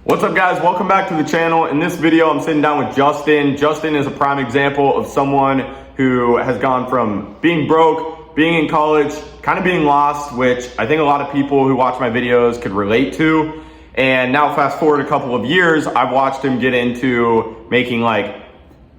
What's up, guys? Welcome back to the channel. In this video, I'm sitting down with Justin. Justin is a prime example of someone who has gone from being broke, being in college, kind of being lost, which I think a lot of people who watch my videos could relate to. And now fast forward a couple of years, I've watched him get into making like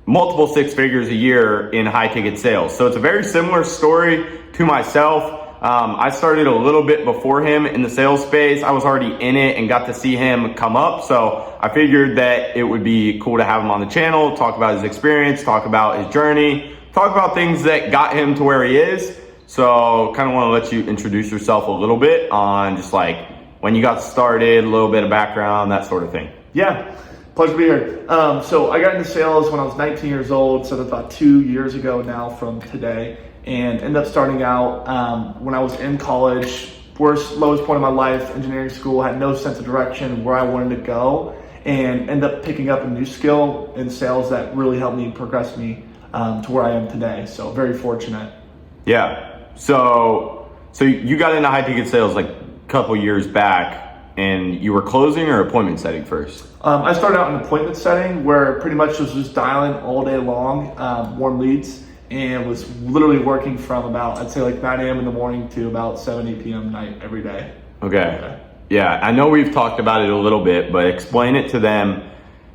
multiple six figures a year in high ticket sales. So it's a very similar story to myself. I started a little bit before him in the sales space. I was already in it and got to see him come up. So I figured that it would be cool to have him on the channel, talk about his experience, talk about his journey, talk about things that got him to where he is. So kind of want to let you introduce yourself a little bit on just like when you got started, a little bit of background, that sort of thing. Yeah, pleasure to be here. So I got into sales when I was 19 years old, so that's about 2 years ago now from today. And ended up starting out when I was in college, lowest point of my life, engineering school, had no sense of direction where I wanted to go, and ended up picking up a new skill in sales that really helped me progress me to where I am today. So very fortunate. Yeah. So you got into high ticket sales like a couple years back, and you were closing or appointment setting first? I started out in appointment setting where pretty much was just dialing all day long, warm leads. And was literally working from about, I'd say like 9 a.m. in the morning to about 7, 8 p.m. night every day. Okay. Yeah, I know we've talked about it a little bit, but explain it to them.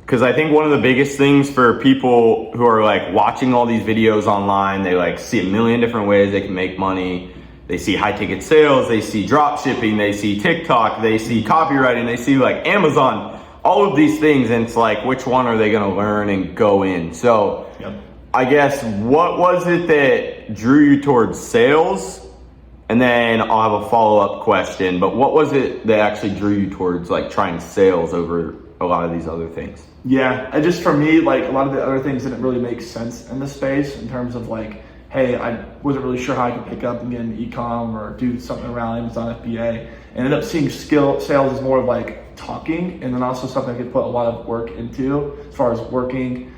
Because I think one of the biggest things for people who are like watching all these videos online, they like see a million different ways they can make money. They see high ticket sales, they see drop shipping, they see TikTok, they see copywriting, they see like Amazon, all of these things. And it's like, which one are they going to learn and go in? So Yep. I guess, what was it that drew you towards sales? And then I'll have a follow-up question, but what was it that actually drew you towards like trying sales over a lot of these other things? Yeah, and just for me, like a lot of the other things didn't really make sense in the space in terms of like, hey, I wasn't really sure how I could pick up and get into e-com or do something around Amazon FBA. Ended up seeing sales as more of like talking, and then also something I could put a lot of work into as far as working,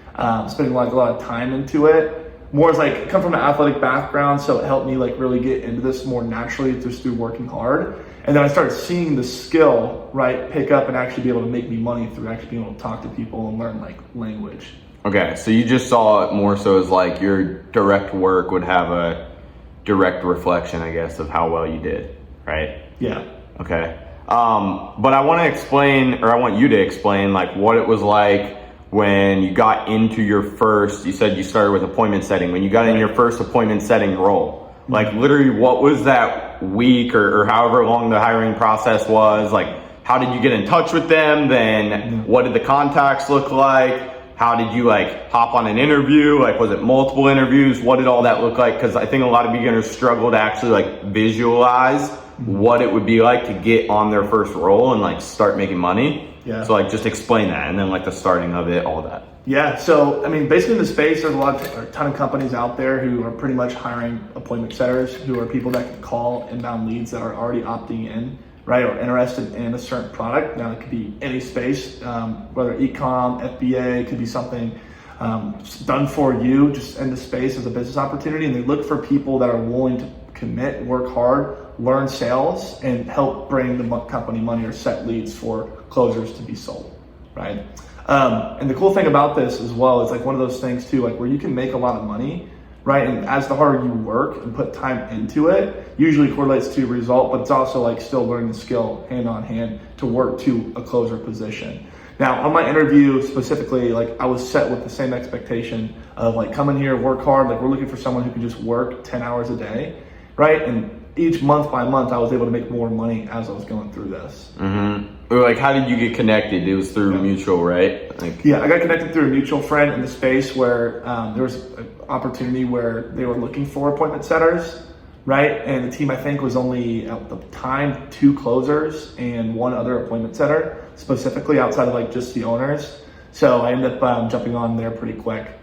spending like a lot of time into it. More as like, come from an athletic background, so it helped me like really get into this more naturally just through working hard. And then I started seeing the skill, right, pick up and actually be able to make me money through actually being able to talk to people and learn like language. Okay, so you just saw it more so as like your direct work would have a direct reflection, I guess, of how well you did, right? Yeah. Okay. But I want to explain, or I want you to explain like what it was like when you got into your first, you said you started with appointment setting, when you got in your first appointment setting role, like literally what was that week or however long the hiring process was? Like, how did you get in touch with them? Then what did the contacts look like? How did you like hop on an interview? Like, was it multiple interviews? What did all that look like? Because I think a lot of beginners struggle to actually like visualize what it would be like to get on their first role and like start making money. Yeah. So like just explain that, and then like the starting of it, all that. Yeah, so I mean, basically in the space, there's a ton of companies out there who are pretty much hiring appointment setters, who are people that can call inbound leads that are already opting in, right, or interested in a certain product. Now it could be any space, whether e-com, FBA, it could be something done for you, just in the space as a business opportunity. And they look for people that are willing to commit, work hard, learn sales, and help bring the company money or set leads for closers to be sold, right? And the cool thing about this as well is like one of those things too, like where you can make a lot of money, right? And as the harder you work and put time into it, usually correlates to result, but it's also like still learning the skill hand on hand to work to a closer position. Now on my interview specifically, like I was set with the same expectation of like come in here, work hard. Like we're looking for someone who can just work 10 hours a day, right? And each month by month, I was able to make more money as I was going through this. Mm-hmm. Or like, how did you get connected? It was through mutual, right? Like, yeah, I got connected through a mutual friend in the space where there was an opportunity where they were looking for appointment setters, right? And the team, I think, was only at the time 2 closers and 1 other appointment setter, specifically outside of like just the owners. So I ended up jumping on there pretty quick.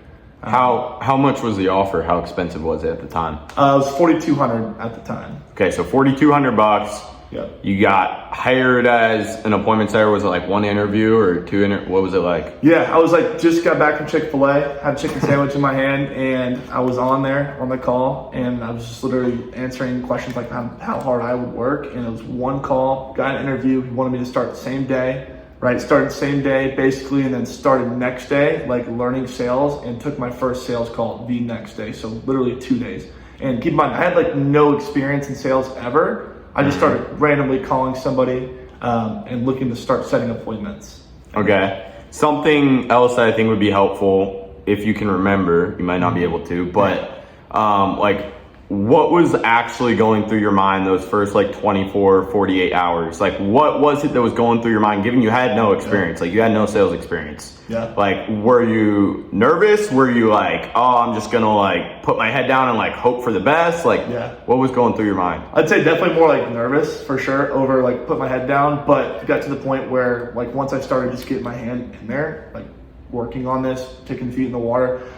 How much was the offer? How expensive was it at the time? It was $4,200 at the time. Okay, so $4,200. Yep. You got hired as an appointment setter. Was it like 1 interview or 2 what was it like? Yeah, I was like, just got back from Chick-fil-A, had a chicken sandwich in my hand, and I was on there on the call, and I was just literally answering questions like how hard I would work. And it was 1 call, got an interview. He wanted me to start the same day. right? Started same day basically, and then started next day, like learning sales, and took my first sales call the next day. So literally 2 days. And keep in mind, I had like no experience in sales ever. I just started randomly calling somebody and looking to start setting appointments. Okay. Something else that I think would be helpful, if you can remember, you might not be able to, but like, what was actually going through your mind those first like 24, 48 hours? Like, what was it that was going through your mind, given you had no experience, like you had no sales experience? Yeah. Like, were you nervous? Were you like, oh, I'm just gonna like put my head down and like hope for the best? Like, what was going through your mind? I'd say definitely more like nervous for sure, over like put my head down, but got to the point where like once I started just getting my hand in there, like working on this, taking feet in the water,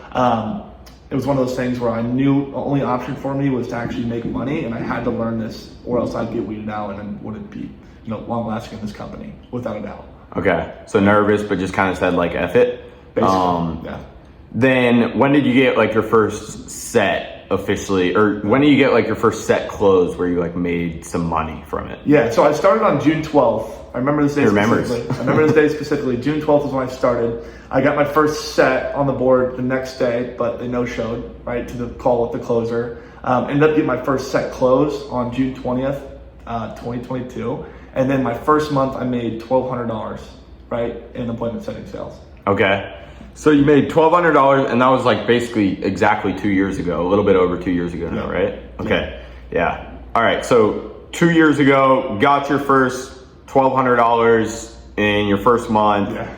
it was one of those things where I knew the only option for me was to actually make money, and I had to learn this or else I'd get weeded out and then wouldn't be, long lasting in this company, without a doubt. Okay, so nervous, but just kind of said like F it. Basically, yeah. Then when did you get like your first set officially, or when did you get like your first set closed where you like made some money from it? Yeah, so I started on June 12th. I remember this day specifically. I remember this day specifically. June 12th is when I started. I got my first set on the board the next day, but they no-showed, right, to the call with the closer. Ended up getting my first set closed on June 20th, 2022. And then my first month, I made $1,200, right, in appointment setting sales. Okay. So you made $1,200, and that was like basically exactly 2 years ago, a little bit over 2 years ago now, right? Okay. Yeah. All right. So 2 years ago, got your first $1,200 in your first month. Yeah.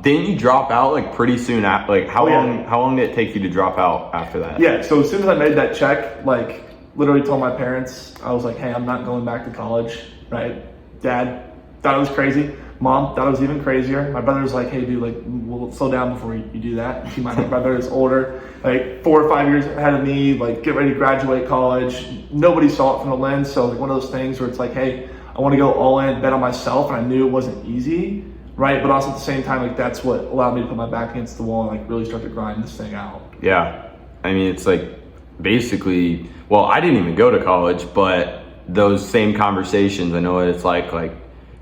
Didn't you drop out like pretty soon after? Like how long did it take you to drop out after that? Yeah. So as soon as I made that check, like literally told my parents, I was like, hey, I'm not going back to college, right? Dad thought it was crazy. Mom thought it was even crazier. My brother was like, hey dude, like we'll slow down before you do that. Keep in mind, my brother is older, like 4 or 5 years ahead of me, like get ready to graduate college. Nobody saw it from the lens. So like one of those things where it's like, hey, I want to go all in, bet on myself. And I knew it wasn't easy, right? But also at the same time, like that's what allowed me to put my back against the wall and like really start to grind this thing out. Yeah. I mean, it's like basically, well, I didn't even go to college, but those same conversations, I know what it's like,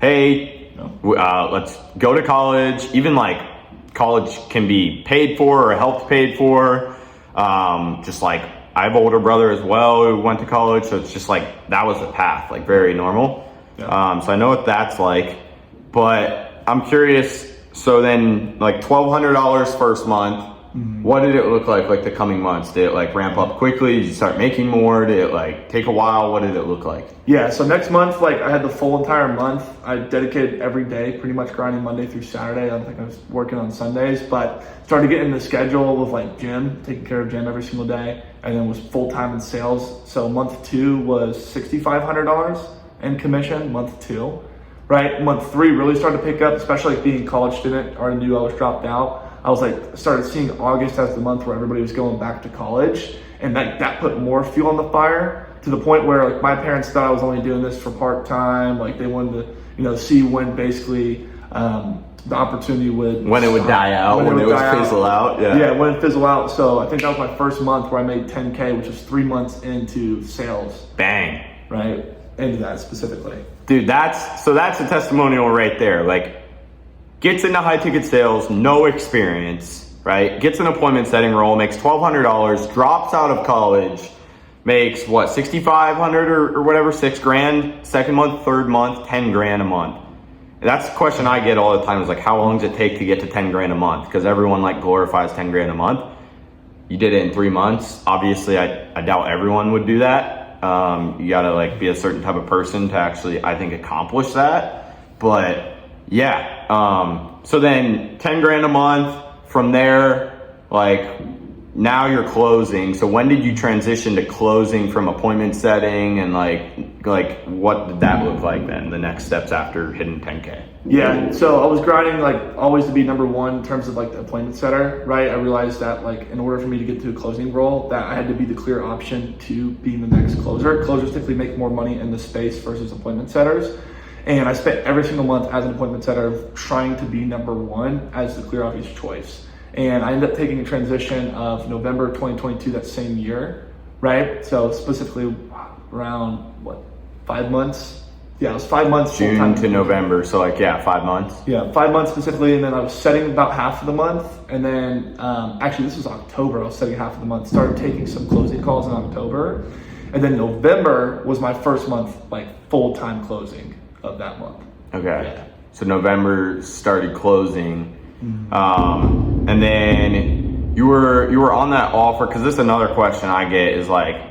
hey, let's go to college. Even like college can be paid for or helped paid for. Just like I have an older brother as well who went to college. So it's just like, that was the path, like very normal. Yeah. So I know what that's like, but I'm curious. So then like $1,200 first month, what did it look like the coming months? Did it like ramp up quickly? Did you start making more? Did it like take a while? What did it look like? Yeah, so next month, like I had the full entire month. I dedicated every day, pretty much grinding Monday through Saturday. I don't think I was working on Sundays, but started getting the schedule with like gym, taking care of gym every single day, and then was full-time in sales. So month 2 was $6,500 in commission, month 2, right? Month 3 really started to pick up, especially like being a college student. Already knew I was dropped out. I was like, started seeing August as the month where everybody was going back to college, and that put more fuel on the fire, to the point where like my parents thought I was only doing this for part-time. Like they wanted to, see when basically the opportunity would when it would die out, when it would fizzle out. Yeah, when it fizzle out. So I think that was my first month where I made $10K, which was 3 months into sales. Bang. Right, into that specifically. Dude, that's a testimonial right there. Like, gets into high ticket sales, no experience, right? Gets an appointment setting role, makes $1,200, drops out of college, makes what, $6,500 or whatever, $6,000, second month, third month, $10,000 a month. And that's the question I get all the time, is like, how long does it take to get to $10,000 a month? Because everyone like glorifies $10,000 a month. You did it in 3 months. Obviously, I doubt everyone would do that. You gotta like be a certain type of person to actually, I think, accomplish that. But yeah, so then $10,000 a month. From there, like now you're closing. So when did you transition to closing from appointment setting, and like what did that look like then, the next steps after hitting 10K? Yeah, so I was grinding like always to be number 1 in terms of like the appointment setter, right? I realized that like in order for me to get to a closing role, that I had to be the clear option to being the next closer. Closers typically make more money in the space versus appointment setters. And I spent every single month as an appointment setter trying to be number 1 as the clear obvious choice. And I ended up taking a transition of November 2022, that same year, right? So specifically around 5 months Yeah, it was 5 months June full-time. to November. So like, yeah, 5 months. Yeah, 5 months specifically, and then I was setting about half of the month, and then actually this was October. I was setting half of the month. Started taking some closing calls in October, and then November was my first month like full-time closing of that month. Okay. Yeah. So November started closing, and then you were on that offer, because this is another question I get is like,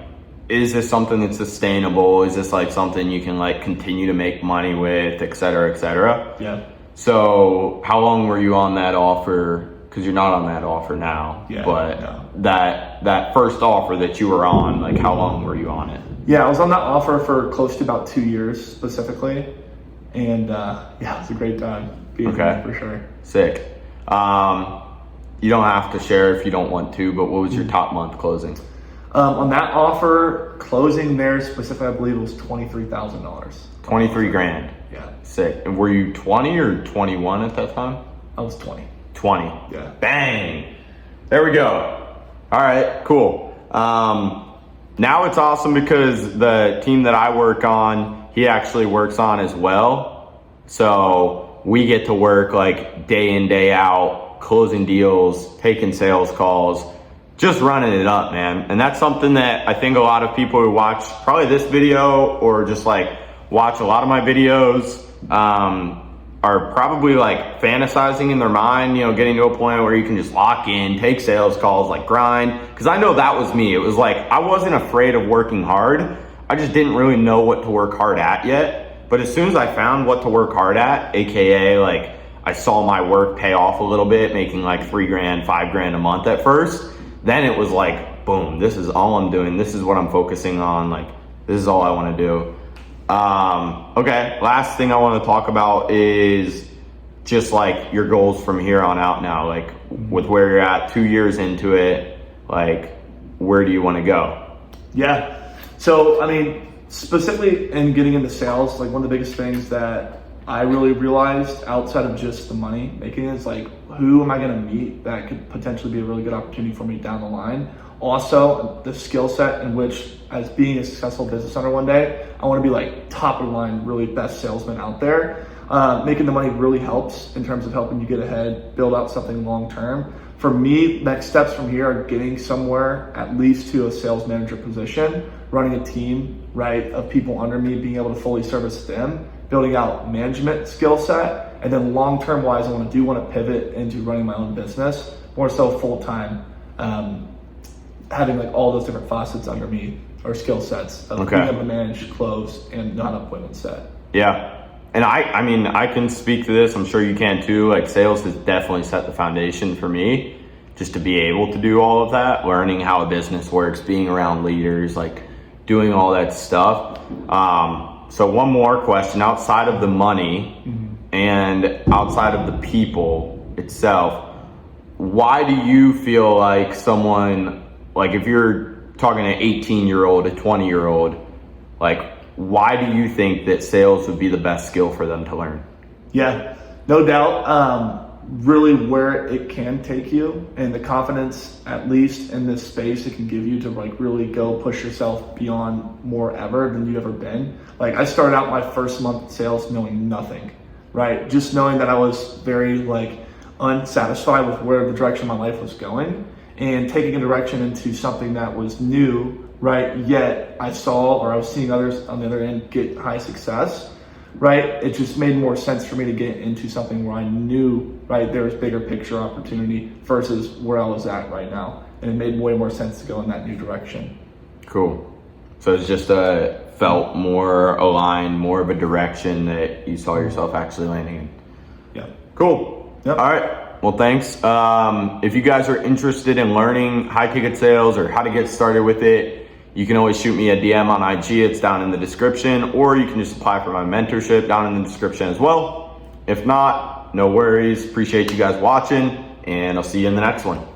is this something that's sustainable? Is this like something you can like continue to make money with, et cetera, et cetera? Yeah. So how long were you on that offer? Because you're not on that offer now, Yeah, but no. that first offer that you were on, like how long were you on it? Yeah, I was on that offer for close to about 2 years specifically, and yeah, it was a great time being there for sure. Sick. You don't have to share if you don't want to, but what was your top month closing? On that offer, closing there specifically, I believe it was $23,000. 23 grand. Yeah, Sick. And were you 20 or 21 at that time? I was 20. 20. Yeah. Bang. There we go. All right, cool. Now it's awesome because the team that I work on, he actually works on as well. So we get to work like day in, day out, closing deals, taking sales calls, just running it up, man. And that's something that I think a lot of people who watch probably this video or just like watch a lot of my videos are probably like fantasizing in their mind, you know, getting to a point where you can just lock in, take sales calls, like grind. Because I know that was me. It was like I wasn't afraid of working hard. I just didn't really know what to work hard at yet. But as soon as I found what to work hard at, AKA like I saw my work pay off a little bit, making like 3 grand, 5 grand a month at first, then it was like, boom, this is all I'm doing. This is what I'm focusing on. Like, this is all I want to do. Okay, last thing I want to talk about is just like your goals from here on out now. Like with where you're at 2 years into it, like where do you want to go? Yeah. So, I mean, specifically in getting into sales, like one of the biggest things that I really realized outside of just the money making is like, who am I going to meet that could potentially be a really good opportunity for me down the line? Also, the skill set in which, as being a successful business owner one day, I want to be like top of the line, really best salesman out there. Making the money really helps in terms of helping you get ahead, build out something long term. For me, next steps from here are getting somewhere at least to a sales manager position, running a team, right, of people under me, being able to fully service them, building out management skill set, and then long-term wise, I want to pivot into running my own business, more so full-time, having like all those different facets under me or skill sets of being able to manage, close, and not appointment set. Yeah. And I mean, I can speak to this. I'm sure you can too. Like sales has definitely set the foundation for me just to be able to do all of that, learning how a business works, being around leaders, like doing all that stuff. So one more question outside of the money and outside of the people itself, why do you feel like someone, like if you're talking to an 18-year-old, a 20-year-old, like why do you think that sales would be the best skill for them to learn? Yeah, no doubt. Really where it can take you and the confidence, at least in this space, it can give you to like really go push yourself beyond more ever than you've ever been. Like I started out my first month in sales knowing nothing, right? Just knowing that I was very like unsatisfied with where the direction my life was going and taking a direction into something that was new, right? Yet I saw, or I was seeing others on the other end get high success, right? It just made more sense for me to get into something where I knew, right, there was bigger picture opportunity versus where I was at right now. And it made way more sense to go in that new direction. Cool. So it's just felt more aligned, more of a direction that you saw yourself actually landing in. Yeah. Cool. Yep. All right. Well, thanks. If you guys are interested in learning high ticket sales or how to get started with it, you can always shoot me a DM on IG. It's down in the description, or you can just apply for my mentorship down in the description as well. If not, no worries. Appreciate you guys watching, and I'll see you in the next one.